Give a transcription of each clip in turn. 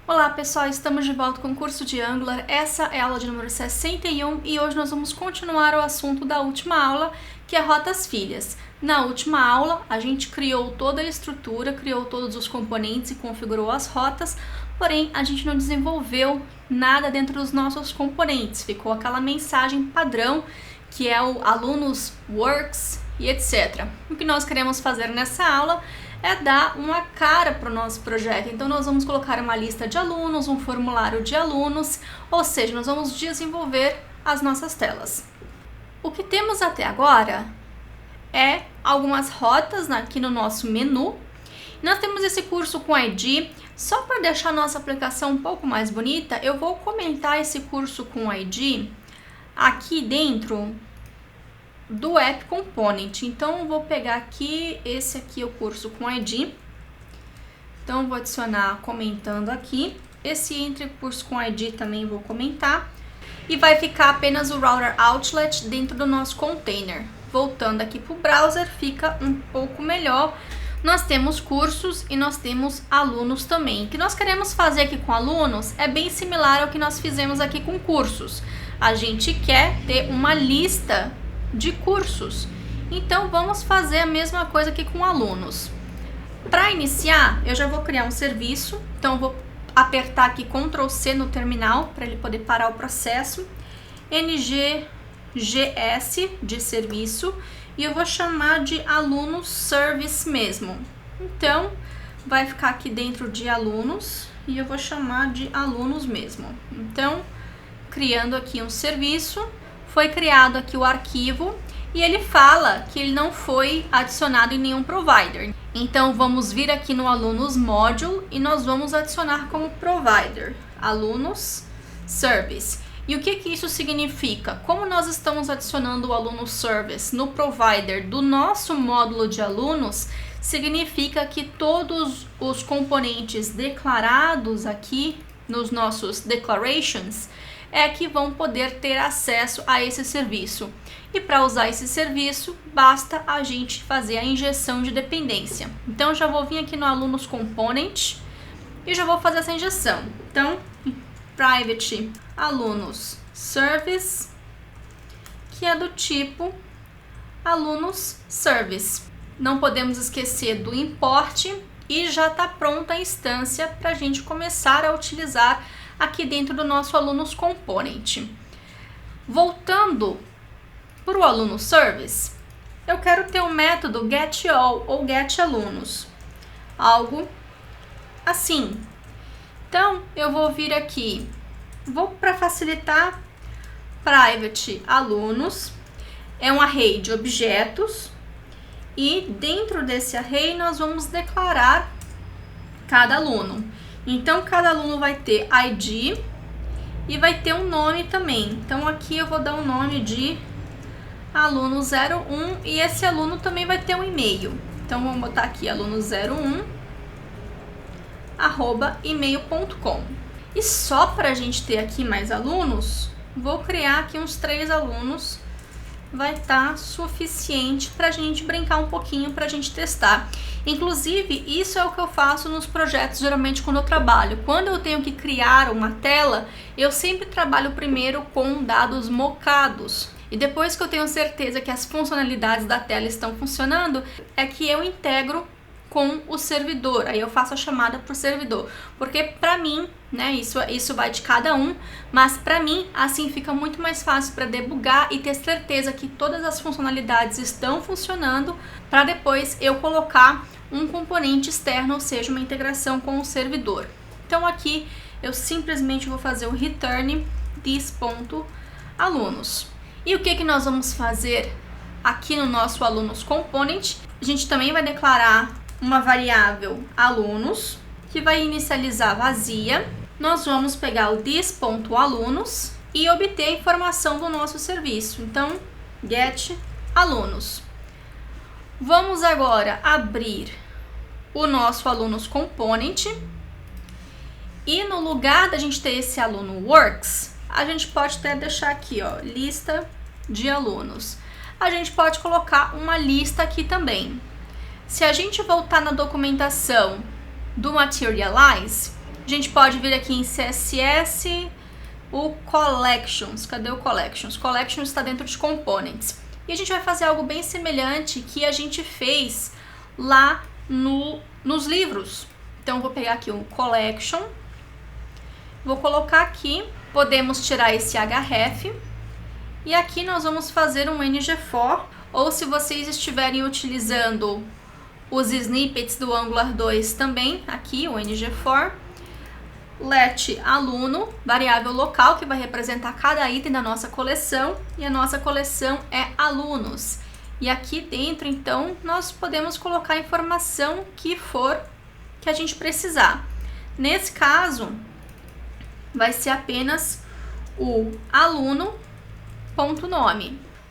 Olá pessoal, estamos de volta com o curso de Angular. Essa é a aula de número 61 e hoje nós vamos continuar o assunto da última aula, que é rotas filhas. Na última aula, a gente criou toda a estrutura, criou todos os componentes e configurou as rotas, porém a gente não desenvolveu nada dentro dos nossos componentes. Ficou aquela mensagem padrão, que é o alunos, works e etc. O que nós queremos fazer nessa aula é dar uma cara para o nosso projeto. Então nós vamos colocar uma lista de alunos, um formulário de alunos, ou seja, nós vamos desenvolver as nossas telas. O que temos até agora é algumas rotas aqui no nosso menu. Nós temos esse curso com ID. Só para deixar a nossa aplicação um pouco mais bonita, eu vou comentar esse curso com ID aqui dentro do App Component. Então eu vou pegar aqui, esse aqui é o curso com ID. Então eu vou adicionar comentando aqui. Esse entre curso com ID também vou comentar. E vai ficar apenas o Router Outlet dentro do nosso container. Voltando aqui para o browser, fica um pouco melhor. Nós temos cursos e nós temos alunos também. O que nós queremos fazer aqui com alunos é bem similar ao que nós fizemos aqui com cursos. A gente quer ter uma lista de cursos. Então vamos fazer a mesma coisa aqui com alunos. Para iniciar, eu já vou criar um serviço. Então eu vou apertar aqui Ctrl C no terminal para ele poder parar o processo. nggs de serviço e eu vou chamar de alunos service mesmo. Então vai ficar aqui dentro de alunos e eu vou chamar de alunos mesmo. Então, criando aqui um serviço, foi criado aqui o arquivo e ele fala que ele não foi adicionado em nenhum provider. Então vamos vir aqui no alunos module e nós vamos adicionar como provider alunos service. E o que isso significa? Como nós estamos adicionando o aluno service no provider do nosso módulo de alunos, significa que todos os componentes declarados aqui nos nossos declarations que vão poder ter acesso a esse serviço. E para usar esse serviço, basta a gente fazer a injeção de dependência. Então, já vou vir aqui no alunos component e já vou fazer essa injeção. Então, private alunos service, que é do tipo alunos service. Não podemos esquecer do import e já está pronta a instância para a gente começar a utilizar aqui dentro do nosso alunos component. Voltando para o aluno service, eu quero ter um método getAll ou getAlunos, algo assim. Então eu vou vir aqui, vou para facilitar, private alunos, é um array de objetos e dentro desse array nós vamos declarar cada aluno. Então, cada aluno vai ter ID e vai ter um nome também. Então, aqui eu vou dar um nome de aluno 01 e esse aluno também vai ter um e-mail. Então, vamos botar aqui aluno01@email.com. E só para a gente ter aqui mais alunos, vou criar aqui uns 3 alunos. Vai estar suficiente para a gente brincar um pouquinho, para a gente testar. Inclusive, isso é o que eu faço nos projetos, geralmente quando eu trabalho. Quando eu tenho que criar uma tela, eu sempre trabalho primeiro com dados mocados. E depois que eu tenho certeza que as funcionalidades da tela estão funcionando, é que eu integro com o servidor. Aí eu faço a chamada para o servidor. Porque para mim, né, isso vai de cada um, mas para mim assim fica muito mais fácil para debugar e ter certeza que todas as funcionalidades estão funcionando para depois eu colocar um componente externo, ou seja, uma integração com o servidor. Então aqui eu simplesmente vou fazer o return this.alunos. E o que nós vamos fazer aqui no nosso alunos component? A gente também vai declarar uma variável alunos que vai inicializar vazia. Nós vamos pegar o this.alunos e obter a informação do nosso serviço. Então, get alunos. Vamos agora abrir o nosso alunos component e no lugar da gente ter esse aluno works, a gente pode até deixar aqui, ó, lista de alunos. A gente pode colocar uma lista aqui também. Se a gente voltar na documentação do Materialize, A gente pode vir aqui em CSS, o Collections. Cadê o Collections? Collections está dentro de Components. E a gente vai fazer algo bem semelhante que a gente fez lá nos livros. Então, eu vou pegar aqui o Collection, vou colocar aqui, podemos tirar esse href, e aqui nós vamos fazer um ngFor, ou se vocês estiverem utilizando os snippets do Angular 2 também, aqui o ngFor, let aluno, variável local que vai representar cada item da nossa coleção, e a nossa coleção é alunos. E aqui dentro, então, nós podemos colocar a informação que for que a gente precisar. Nesse caso, vai ser apenas o aluno.nome.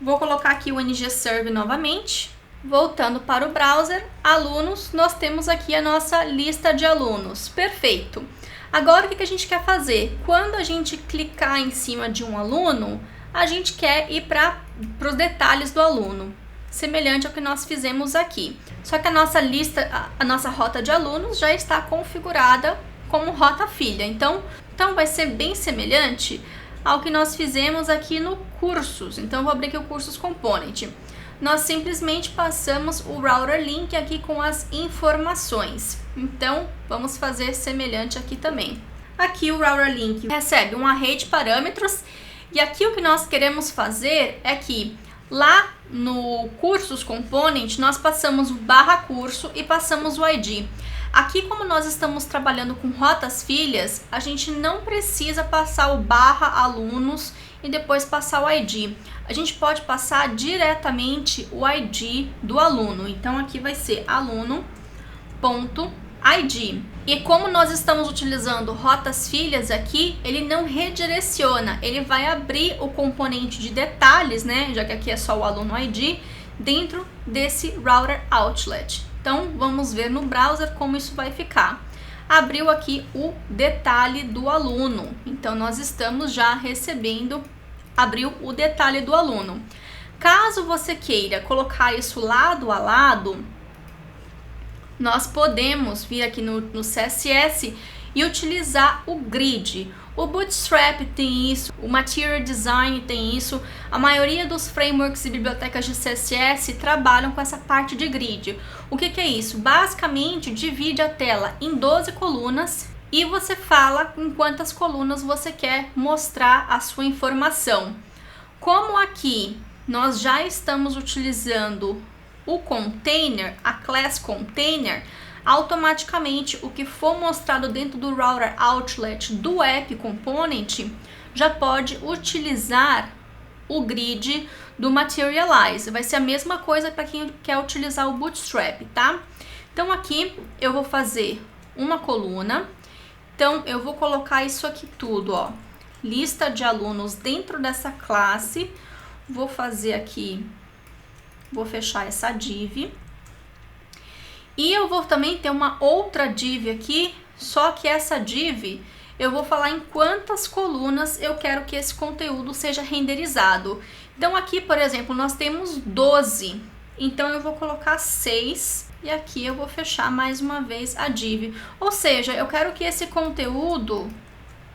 Vou colocar aqui o ngServe novamente. Voltando para o browser, alunos, nós temos aqui a nossa lista de alunos. Perfeito! Agora, o que a gente quer fazer? Quando a gente clicar em cima de um aluno, a gente quer ir para os detalhes do aluno, semelhante ao que nós fizemos aqui. Só que a nossa lista, a nossa rota de alunos já está configurada como rota filha. Então vai ser bem semelhante ao que nós fizemos aqui no Cursos. Então, eu vou abrir aqui o Cursos Component. Nós simplesmente passamos o router link aqui com as informações. Então, vamos fazer semelhante aqui também. Aqui o router link recebe um array de parâmetros, e aqui o que nós queremos fazer é que lá no Cursos Component nós passamos o /curso e passamos o ID. Aqui, como nós estamos trabalhando com rotas filhas, a gente não precisa passar o /alunos e depois passar o ID. A gente pode passar diretamente o ID do aluno. Então, aqui vai ser aluno.id. E como nós estamos utilizando rotas filhas aqui, ele não redireciona. Ele vai abrir o componente de detalhes, né? Já que aqui é só o aluno ID, dentro desse router outlet. Então, vamos ver no browser como isso vai ficar. Abriu aqui o detalhe do aluno. Então, nós estamos já recebendo, abriu o detalhe do aluno. Caso você queira colocar isso lado a lado, nós podemos vir aqui no CSS e utilizar o grid. O Bootstrap tem isso, o Material Design tem isso, a maioria dos frameworks e bibliotecas de CSS trabalham com essa parte de grid. O que é isso? Basicamente, divide a tela em 12 colunas e você fala em quantas colunas você quer mostrar a sua informação. Como aqui nós já estamos utilizando o container, a class container, automaticamente o que for mostrado dentro do router outlet do app component já pode utilizar o grid do Materialize. Vai ser a mesma coisa para quem quer utilizar o Bootstrap, tá? Então aqui eu vou fazer uma coluna. Então eu vou colocar isso aqui tudo, ó, lista de alunos dentro dessa classe. Vou fazer aqui, vou fechar essa div. E eu vou também ter uma outra div aqui, só que essa div eu vou falar em quantas colunas eu quero que esse conteúdo seja renderizado. Então aqui, por exemplo, nós temos 12, então eu vou colocar 6 e aqui eu vou fechar mais uma vez a div. Ou seja, eu quero que esse conteúdo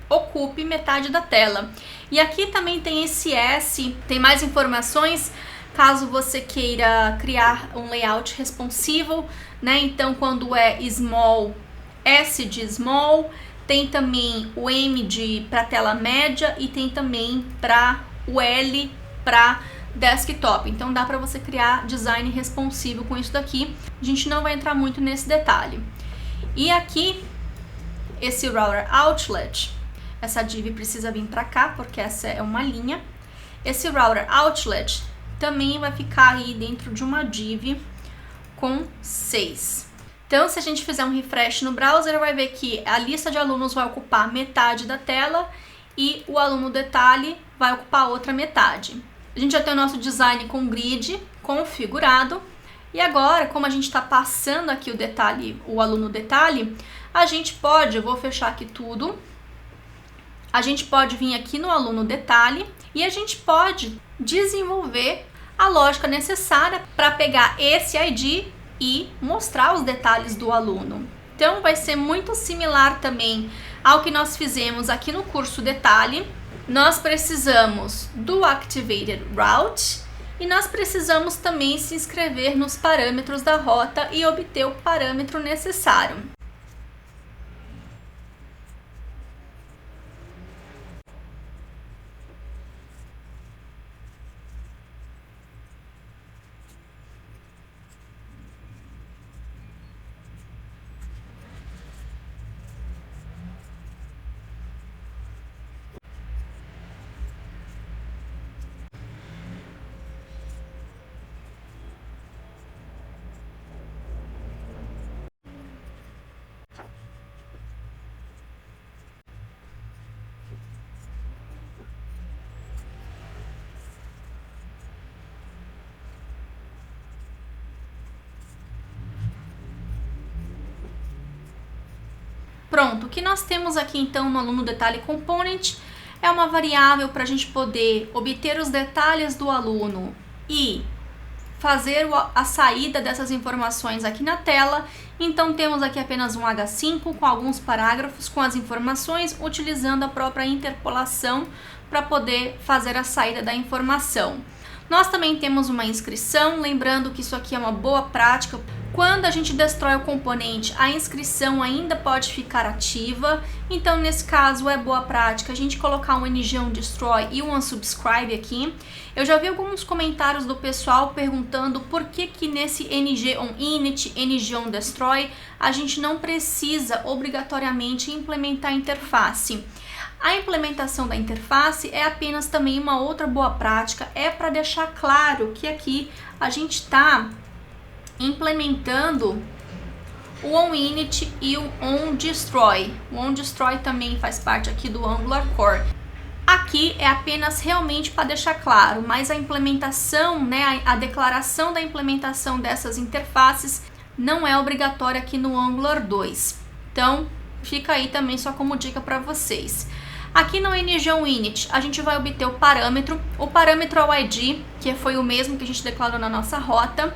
ocupe metade da tela. E aqui também tem esse S, tem mais informações caso você queira criar um layout responsivo, né? Então, quando é small, S de small, tem também o M de para tela média e tem também para o L para desktop. Então, dá para você criar design responsivo com isso daqui. A gente não vai entrar muito nesse detalhe. E aqui, esse router outlet, essa div precisa vir para cá, porque essa é uma linha. Esse router outlet também vai ficar aí dentro de uma div com 6. Então, se a gente fizer um refresh no browser, vai ver que a lista de alunos vai ocupar metade da tela e o aluno detalhe vai ocupar a outra metade. A gente já tem o nosso design com grid configurado. E agora, como a gente está passando aqui o detalhe, o aluno detalhe, a gente pode, eu vou fechar aqui tudo, a gente pode vir aqui no aluno detalhe e a gente pode desenvolver a lógica necessária para pegar esse ID e mostrar os detalhes do aluno. Então, vai ser muito similar também ao que nós fizemos aqui no curso detalhe. Nós precisamos do Activated Route e nós precisamos também se inscrever nos parâmetros da rota e obter o parâmetro necessário. Pronto, o que nós temos aqui então no aluno detalhe component é uma variável para a gente poder obter os detalhes do aluno e fazer a saída dessas informações aqui na tela. Então temos aqui apenas um H5 com alguns parágrafos com as informações, utilizando a própria interpolação para poder fazer a saída da informação. Nós também temos uma inscrição, lembrando que isso aqui é uma boa prática. Quando a gente destrói o componente, a inscrição ainda pode ficar ativa, então nesse caso é boa prática a gente colocar um ng-on-destroy e um unsubscribe aqui. Eu já vi alguns comentários do pessoal perguntando por que nesse ng-on-init, ng-on-destroy, a gente não precisa obrigatoriamente implementar a interface. A implementação da interface é apenas também uma outra boa prática, é para deixar claro que aqui a gente está implementando o onInit e o onDestroy. O onDestroy também faz parte aqui do Angular Core. Aqui é apenas realmente para deixar claro, mas a implementação, né, a declaração da implementação dessas interfaces não é obrigatória aqui no Angular 2. Então, fica aí também só como dica para vocês. Aqui no ng-on-init, a gente vai obter o parâmetro é o ID, que foi o mesmo que a gente declarou na nossa rota.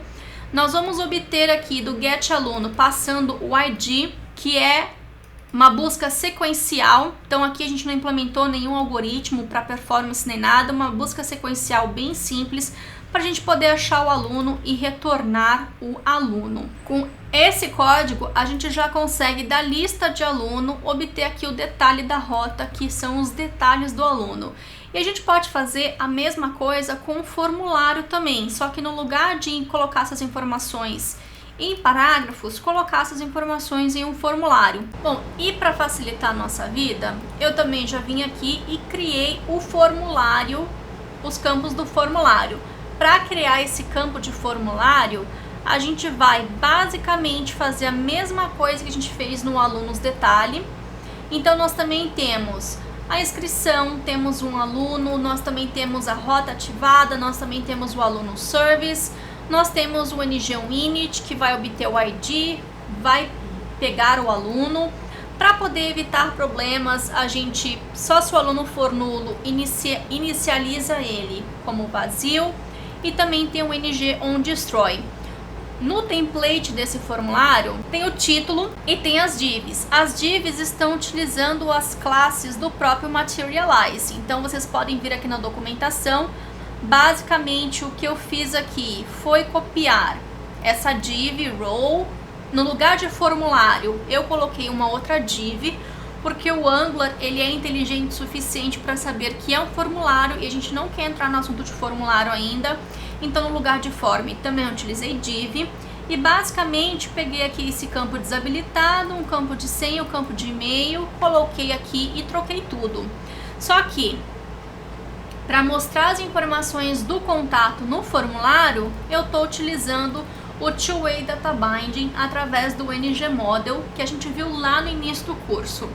Nós vamos obter aqui do getAluno passando o ID, que é uma busca sequencial. Então aqui a gente não implementou nenhum algoritmo para performance nem nada, uma busca sequencial bem simples para a gente poder achar o aluno e retornar o aluno. Com esse código a gente já consegue da lista de aluno obter aqui o detalhe da rota, que são os detalhes do aluno. E a gente pode fazer a mesma coisa com o formulário também, só que no lugar de colocar essas informações em parágrafos, colocar essas informações em um formulário. Bom, e para facilitar a nossa vida, eu também já vim aqui e criei o formulário, os campos do formulário. Para criar esse campo de formulário, a gente vai basicamente fazer a mesma coisa que a gente fez no Alunos Detalhe. Então nós também temos a inscrição, temos um aluno, nós também temos a rota ativada, nós também temos o aluno service, nós temos o ng-on-init que vai obter o ID, vai pegar o aluno. Para poder evitar problemas, a gente, só se o aluno for nulo, inicializa ele como vazio, e também tem o ng-on-destroy. No template desse formulário tem o título e tem as divs. As divs estão utilizando as classes do próprio Materialize. Então vocês podem vir aqui na documentação. Basicamente o que eu fiz aqui foi copiar essa div row. No lugar de formulário eu coloquei uma outra div, porque o Angular ele é inteligente o suficiente para saber que é um formulário e a gente não quer entrar no assunto de formulário ainda. Então no lugar de form também eu utilizei div e basicamente peguei aqui esse campo desabilitado, um campo de senha, um campo de e-mail, coloquei aqui e troquei tudo. Só que para mostrar as informações do contato no formulário, eu estou utilizando o Two-Way Data Binding através do ng-model que a gente viu lá no início do curso.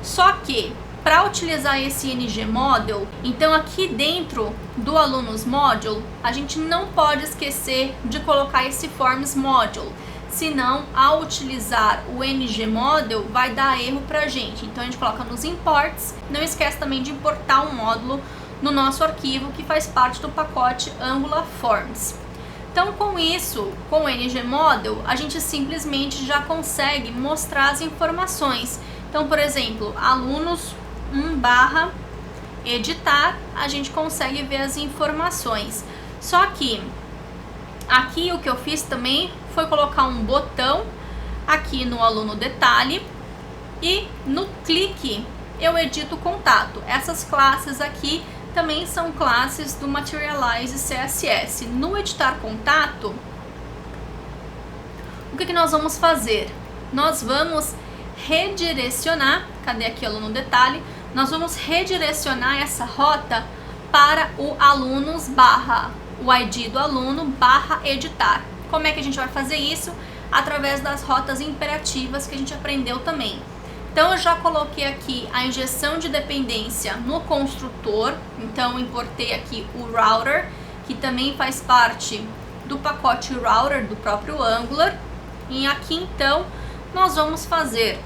Só que para utilizar esse ng-model, então aqui dentro do alunos module, a gente não pode esquecer de colocar esse forms module, senão ao utilizar o ng-model vai dar erro para a gente. Então a gente coloca nos imports, não esquece também de importar um módulo no nosso arquivo que faz parte do pacote Angular Forms. Então com isso, com o ng-model, a gente simplesmente já consegue mostrar as informações. Então, por exemplo, alunos 1/editar, a gente consegue ver as informações. Só que aqui o que eu fiz também foi colocar um botão aqui no aluno detalhe e no clique eu edito o contato. Essas classes aqui também são classes do Materialize CSS. No editar contato, o que nós vamos fazer? Nós vamos redirecionar, cadê aqui o aluno detalhe? Nós vamos redirecionar essa rota para o alunos barra, o ID do aluno barra editar. Como é que a gente vai fazer isso? Através das rotas imperativas que a gente aprendeu também. Então eu já coloquei aqui a injeção de dependência no construtor, então eu importei aqui o router, que também faz parte do pacote router do próprio Angular. E aqui então nós vamos fazer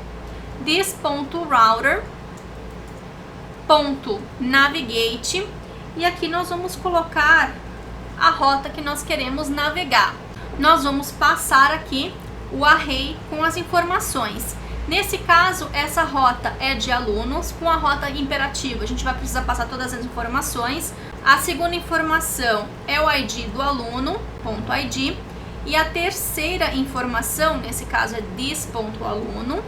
this.router.navigate e aqui nós vamos colocar a rota que nós queremos navegar. Nós vamos passar aqui o array com as informações. Nesse caso, essa rota é de alunos com a rota imperativa. A gente vai precisar passar todas as informações. A segunda informação é o ID do aluno, .id. E a terceira informação, nesse caso é this.aluno.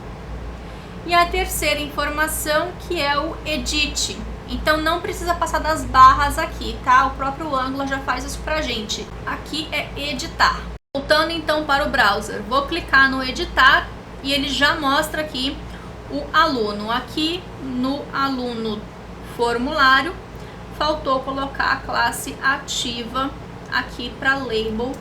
E a terceira informação que é o edit. Então não precisa passar das barras aqui, tá? O próprio Angular já faz isso pra gente. Aqui é editar. Voltando então para o browser, vou clicar no editar e ele já mostra aqui o aluno. Aqui no aluno formulário, faltou colocar a classe ativa aqui para label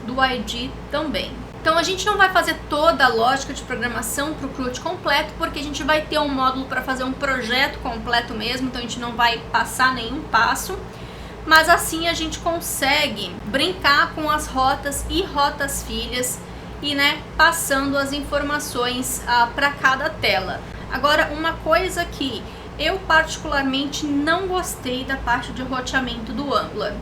do ID também. Então a gente não vai fazer toda a lógica de programação para o CRUD completo, porque a gente vai ter um módulo para fazer um projeto completo mesmo, então a gente não vai passar nenhum passo. Mas assim a gente consegue brincar com as rotas e rotas filhas e passando as informações para cada tela. Agora, uma coisa que eu particularmente não gostei da parte de roteamento do Angular.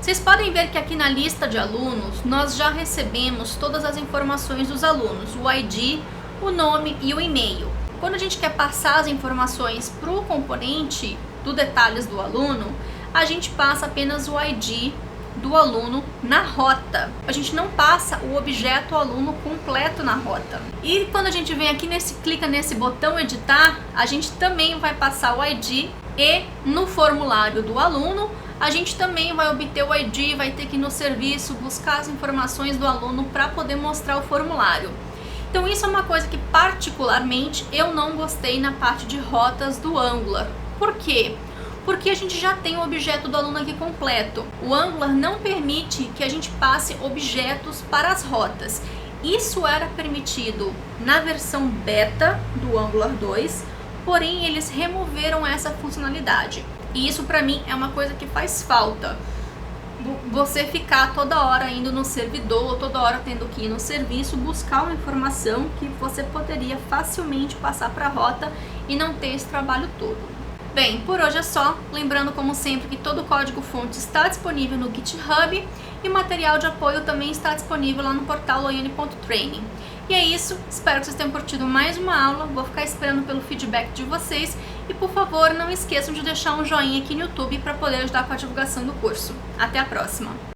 Vocês podem ver que aqui na lista de alunos nós já recebemos todas as informações dos alunos, o ID, o nome e o e-mail. Quando a gente quer passar as informações para o componente do detalhes do aluno, a gente passa apenas o ID do aluno na rota. A gente não passa o objeto aluno completo na rota. E quando a gente vem aqui clica nesse botão editar, a gente também vai passar o ID e no formulário do aluno, a gente também vai obter o ID, vai ter que ir no serviço buscar as informações do aluno para poder mostrar o formulário. Então isso é uma coisa que particularmente eu não gostei na parte de rotas do Angular. Por quê? Porque a gente já tem o objeto do aluno aqui completo. O Angular não permite que a gente passe objetos para as rotas. Isso era permitido na versão beta do Angular 2, porém eles removeram essa funcionalidade. E isso para mim é uma coisa que faz falta. Você ficar toda hora indo no servidor, toda hora tendo que ir no serviço, buscar uma informação que você poderia facilmente passar para a rota e não ter esse trabalho todo. Bem, por hoje é só. Lembrando, como sempre, que todo o código-fonte está disponível no GitHub e o material de apoio também está disponível lá no portal loiane.training. E é isso, espero que vocês tenham curtido mais uma aula, vou ficar esperando pelo feedback de vocês e, por favor, não esqueçam de deixar um joinha aqui no YouTube para poder ajudar com a divulgação do curso. Até a próxima!